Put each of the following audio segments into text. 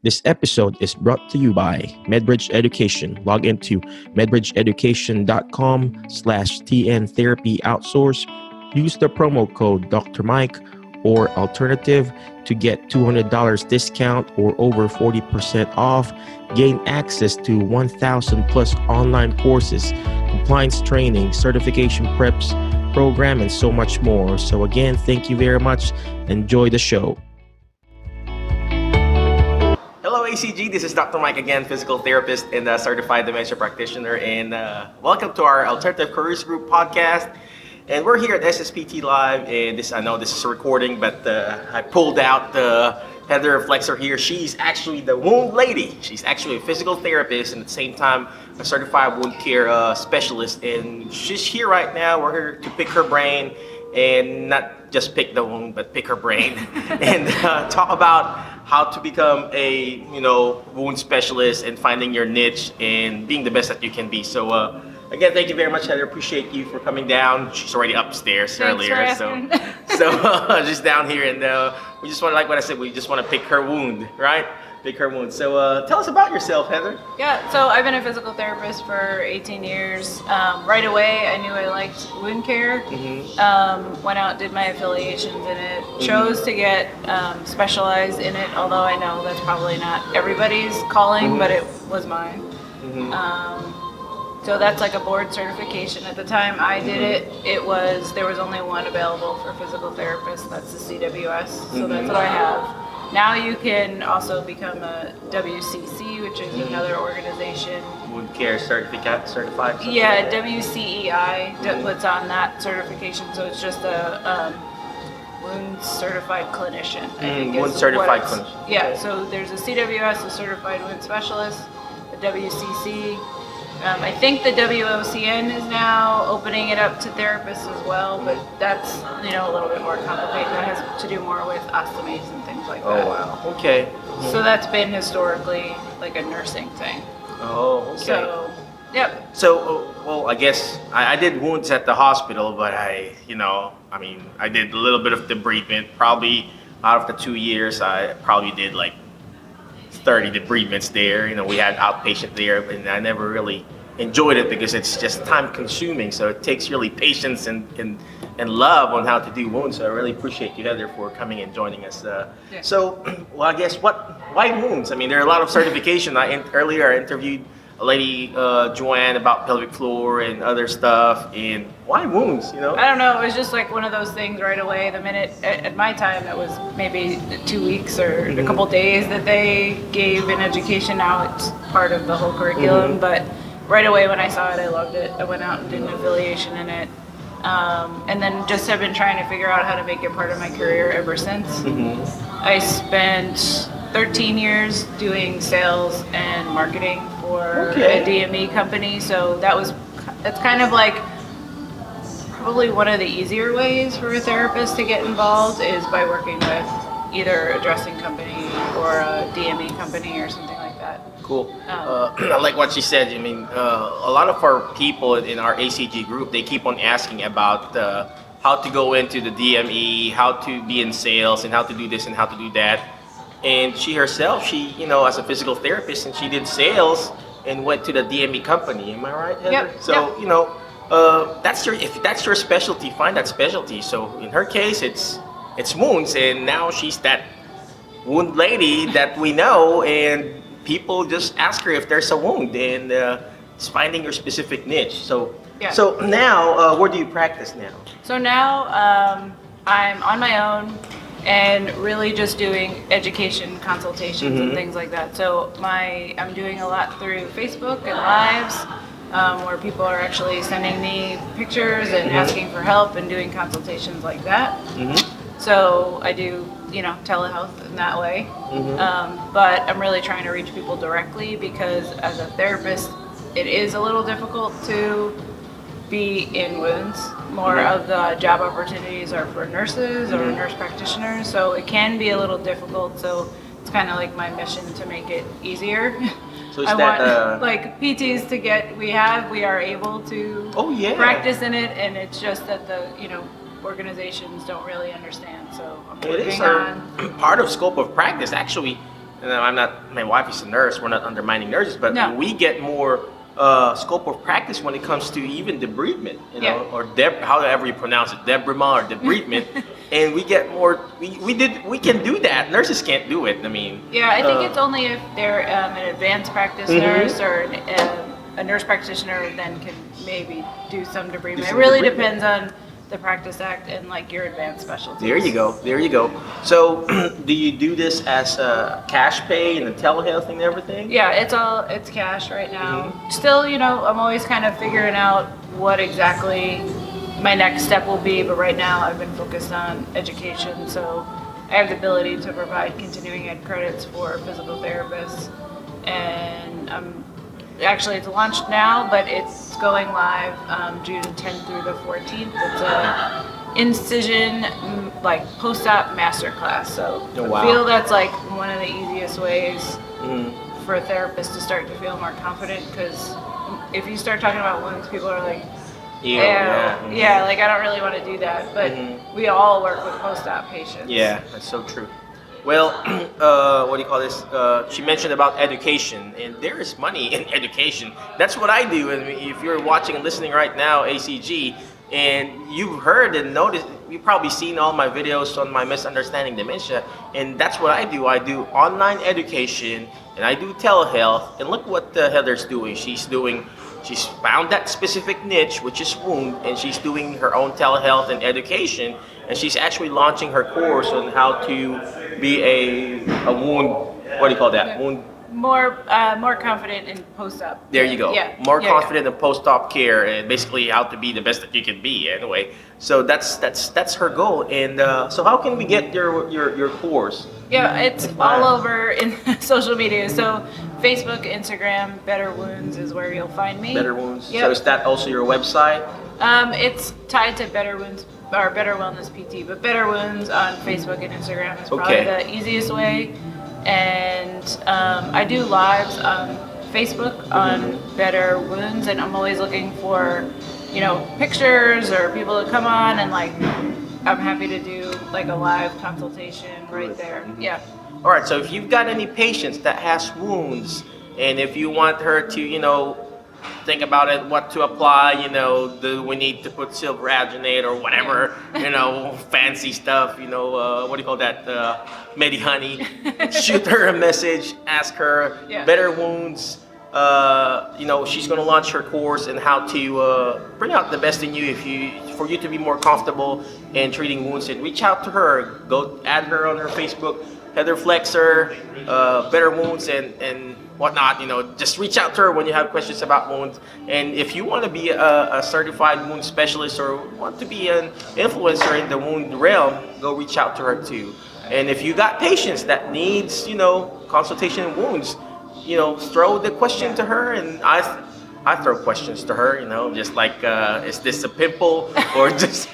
This episode is brought to you by MedBridge Education. Log into medbridgeeducation.com/TN Therapy Outsource. Use the promo code Dr. Mike or alternative to get $200 discount or over 40% off. Gain access to 1,000 plus online courses, compliance training, certification preps, program, and so much more. So again, thank you very much. Enjoy the show. Hello ACG, this is Dr. Mike again, physical therapist and certified dementia practitioner, and welcome to our Alternative Careers Group podcast. And we're here at SSPT Live, and I know this is a recording, but I pulled out Heather Flexer here. She's actually the wound lady. She's actually a physical therapist and at the same time a certified wound care specialist. And she's here right now. We're here to pick her brain, and not just pick the wound, but pick her brain and talk about how to become a wound specialist and finding your niche and being the best that you can be. So again, thank you very much, Heather. Appreciate you for coming down. She's already upstairs earlier, so just down here, and we just want to, like what I said, we just want to pick her wound, right? Pick her wound. So tell us about yourself, Heather. Yeah, so I've been a physical therapist for 18 years. Right away, I knew I liked wound care. Went out, did my affiliations in it, chose to get specialized in it, although I know that's probably not everybody's calling, but it was mine. So that's like a board certification. At the time I did it, there was only one available for physical therapists. That's the CWS. So that's what I have. Now you can also become a WCC, which is another organization. Wound care certified. Yeah, WCEI puts on that certification. So it's just a wound certified clinician. I think wound certified clinician. Yeah. So there's a CWS, a certified wound specialist, a WCC. I think the WOCN is now opening it up to therapists as well, but that's a little bit more complicated. That has to do more with ostomies and things like that. Oh wow. Okay. So that's been historically like a nursing thing. Oh, okay. So, yep. So, well, I guess I did wounds at the hospital, but I did a little bit of debridement. Probably out of the 2 years, I probably did like 30 debridements there. We had outpatient there, and I never really enjoyed it because it's just time consuming. So it takes really patience and love on how to do wounds. So I really appreciate you, Heather, for coming and joining us. Yeah. So, well, I guess why wounds? I mean, there are a lot of certification. Earlier I interviewed a lady, Joanne, about pelvic floor and other stuff. And why wounds? I don't know. It was just like one of those things right away. The minute at my time, it was maybe 2 weeks or a couple days that they gave in education. Now it's part of the whole curriculum. But right away when I saw it, I loved it. I went out and did an affiliation in it. And then just have been trying to figure out how to make it part of my career ever since. I spent 13 years doing sales and marketing for a DME company, so that's kind of like probably one of the easier ways for a therapist to get involved is by working with either a dressing company or a DME company or something like that. Cool. I like what she said. I mean, a lot of our people in our ACG group, they keep on asking about how to go into the DME, how to be in sales, and how to do this and how to do that. And she herself, as a physical therapist, and she did sales and went to the DME company. Am I right, Heather? Yep. So, if that's your specialty, find that specialty. So in her case, it's wounds, and now she's that wound lady that we know, and people just ask her if there's a wound, and it's finding your specific niche. So, So now, where do you practice now? So now I'm on my own and really just doing education consultations and things like that. So I'm doing a lot through Facebook and lives where people are actually sending me pictures and asking for help and doing consultations like that. So I do, telehealth in that way. But I'm really trying to reach people directly because as a therapist, it is a little difficult to be in wounds. More of the job opportunities are for nurses or nurse practitioners, so it can be a little difficult. So it's kind of like my mission to make it easier. So I want like PTs to get. We are able to practice in it, and it's just that the organizations don't really understand. So I'm working on part of scope of practice. Actually, and I'm not. My wife is a nurse. We're not undermining nurses, but No. we get more scope of practice when it comes to even debridement, you know, Yeah. or however you pronounce it, debridement or debridement, and we get more. We can do that. Nurses can't do it. I mean, Yeah, I think it's only if they're an advanced practice nurse or a nurse practitioner then can maybe do some debridement. It really depends on the Practice Act and like your advanced specialty. There you go. There you go. So, do you do this as a cash pay and the telehealth and everything? Yeah, it's cash right now. Still, you know, I'm always kind of figuring out what exactly my next step will be, but right now I've been focused on education, so I have the ability to provide continuing ed credits for physical therapists, and actually it's launched now, but it's going live June 10th through the 14th. It's a incision like post-op masterclass. So Oh, I feel that's like one of the easiest ways Mhm. for a therapist to start to feel more confident, because if you start talking about wounds, people are like, yeah, like I don't really want to do that. But we all work with post-op patients. Yeah, that's so true. Well, what do you call this? She mentioned about education, and there is money in education. That's what I do. And if you're watching and listening right now, ACG, and you've heard and noticed, you've probably seen all my videos on my misunderstanding dementia, and that's what I do. I do online education, and I do telehealth. And look what Heather's doing. She's found that specific niche, which is wound, and she's doing her own telehealth and education, and she's actually launching her course on how to be a wound, what do you call that? Wound. More confident in post-op. There you go. Yeah. More Yeah, confident in post-op care, and basically how to be the best that you can be. Anyway, so that's her goal. And so how can we get your course? Yeah, it's all over in social media. So Facebook, Instagram, Better Wounds is where you'll find me. Better Wounds. Yep. So is that also your website? It's tied to Better Wounds or Better Wellness PT, but Better Wounds on Facebook and Instagram is probably Okay. the easiest way. And I do lives on Facebook on Better Wounds, and I'm always looking for, you know, pictures or people to come on, and like I'm happy to do like a live consultation right there. Yeah. All right, so if you've got any patients that has wounds, and if you want her to, you know, think about it, what to apply, you know, do we need to put silver alginate or whatever, you know, fancy stuff, you know, what do you call that, Medi Honey, shoot her a message, ask her, Yeah. Better Wounds, you know, she's going to launch her course and how to bring out the best in you for you to be more comfortable in treating wounds, and reach out to her, go add her on her Facebook, Heather Flexer, Better Wounds, and whatnot. You know, just reach out to her when you have questions about wounds. And if you want to be a certified wound specialist or want to be an influencer in the wound realm, go reach out to her too. And if you got patients that needs, you know, consultation in wounds, you know, throw the question to her, and I throw questions to her. You know, just like, is this a pimple or just?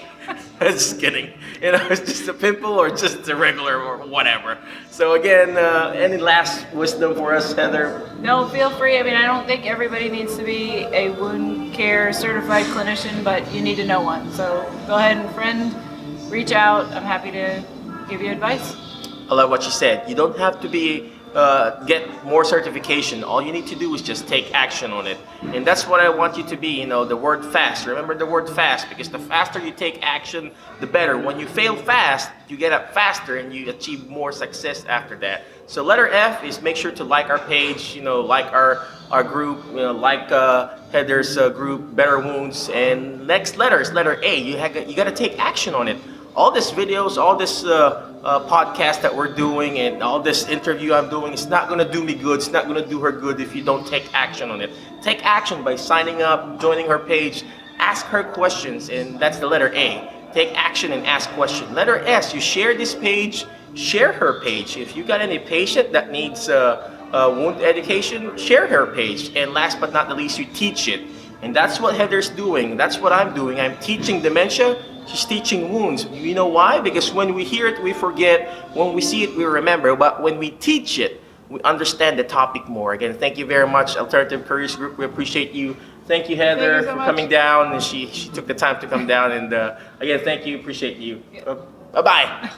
Just kidding. You know, it's just a pimple or just a regular or whatever. So again, any last wisdom for us, Heather? No, feel free. I mean, I don't think everybody needs to be a wound care certified clinician, but you need to know one. So go ahead and reach out. I'm happy to give you advice. I love what you said. You don't have to be get more certification. All you need to do is just take action on it. And that's what I want you to be, you know, the word fast. Remember the word fast, because the faster you take action, the better. When you fail fast, you get up faster and you achieve more success after that. So letter F is make sure to like our page, you know, like our group, you know, like Heather's group, Better Wounds. And next letter is letter A. You got to take action on it. All these videos, all this podcast that we're doing, and all this interview I'm doing, it's not going to do me good. It's not going to do her good if you don't take action on it. Take action by signing up, joining her page, ask her questions, and that's the letter A. Take action and ask questions. Letter S, you share this page, share her page. If you got any patient that needs wound education, share her page. And last but not the least, you teach it. And that's what Heather's doing. That's what I'm doing. I'm teaching dementia. She's teaching wounds. You know why? Because when we hear it, we forget. When we see it, we remember. But when we teach it, we understand the topic more. Again, thank you very much, Alternative Careers Group. We appreciate you. Thank you, Heather, so for much. coming down. And she took the time to come down. And again, thank you. Appreciate you. Bye-bye.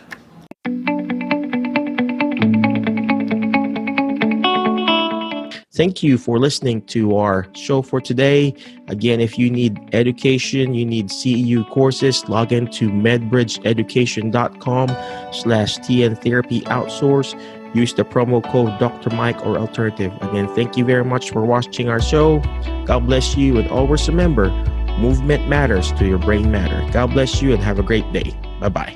Thank you for listening to our show for today. Again, if you need education, you need CEU courses, log into medbridgeeducation.com/TN Therapy Outsource. Use the promo code Dr. Mike or Alternative. Again, thank you very much for watching our show. God bless you, and always remember, movement matters to your brain matter. God bless you and have a great day. Bye-bye.